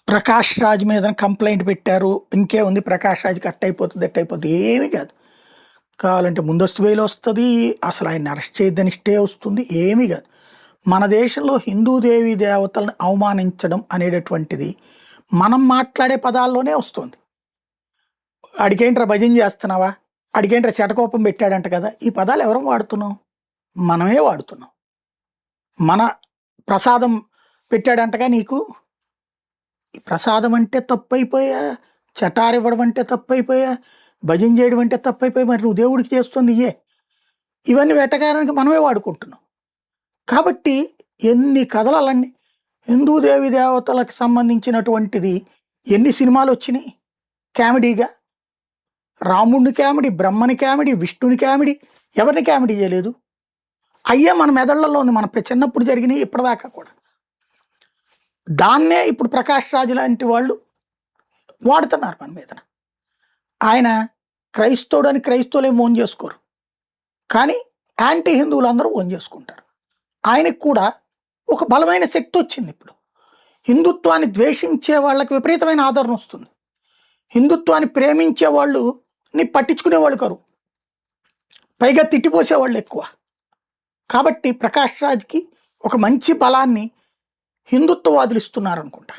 ప్రకాష్ రాజ్ మీద కంప్లైంట్ పెట్టారు. ఇంకేముంది, ప్రకాష్ రాజ్ కట్ అయిపోతుంది, ఎట్ అయిపోతుంది, ఏమీ కాదు. కావాలంటే ముందస్తు బెయిల్ వస్తుంది, అసలు ఆయన అరెస్ట్ చేయొద్దని స్టే వస్తుంది, ఏమీ కాదు. మన దేశంలో హిందూ దేవి దేవతలను అవమానించడం అనేటటువంటిది మనం మాట్లాడే పదాల్లోనే వస్తుంది. అడిగేంట్రా భజన చేస్తున్నావా, అడిగేంట్రా శటకోపం పెట్టాడంట కదా, ఈ పదాలు ఎవరం వాడుతున్నాం? మనమే వాడుతున్నాం. మన ప్రసాదం పెట్టాడంటగా నీకు, ఈ ప్రసాదం అంటే తప్పైపోయా, చటారివ్వడం అంటే తప్పైపోయా, భజన చేయడం అంటే తప్పైపోయా, మరి నువ్వు దేవుడికి చేస్తుంది ఇవన్నీ వెటకారానికి మనమే వాడుకుంటున్నాం. కాబట్టి ఎన్ని కథలన్నీ హిందూ దేవి దేవతలకు సంబంధించినటువంటిది ఎన్ని సినిమాలు వచ్చినాయి కామెడీగా. రాముడిని కామెడీ, బ్రహ్మని కామెడీ, విష్ణుని కామెడీ, ఎవరిని కామెడీ చేయలేదు? అయ్యే మన మెదళ్లలో ఉంది, మన చిన్నప్పుడు జరిగినాయి ఇప్పటిదాకా కూడా. దాన్నే ఇప్పుడు ప్రకాష్ రాజ్ లాంటి వాళ్ళు వాడుతున్నారు మన మీద. ఆయన క్రైస్తవుడు అని క్రైస్తవులేమో ఓన్ చేసుకోరు, కానీ యాంటీ హిందువులు అందరూ ఓన్ చేసుకుంటారు. ఆయనకు కూడా ఒక బలమైన శక్తి వచ్చింది. ఇప్పుడు హిందుత్వాన్ని ద్వేషించే వాళ్ళకి విపరీతమైన ఆదరణ వస్తుంది, హిందుత్వాన్ని ప్రేమించే వాళ్ళని పట్టించుకునేవాళ్ళు కరు, పైగా తిట్టిపోసేవాళ్ళు ఎక్కువ. కాబట్టి ప్రకాష్ రాజ్కి ఒక మంచి బలాన్ని హిందుత్వవాదులు ఇస్తున్నారనుకుంటా.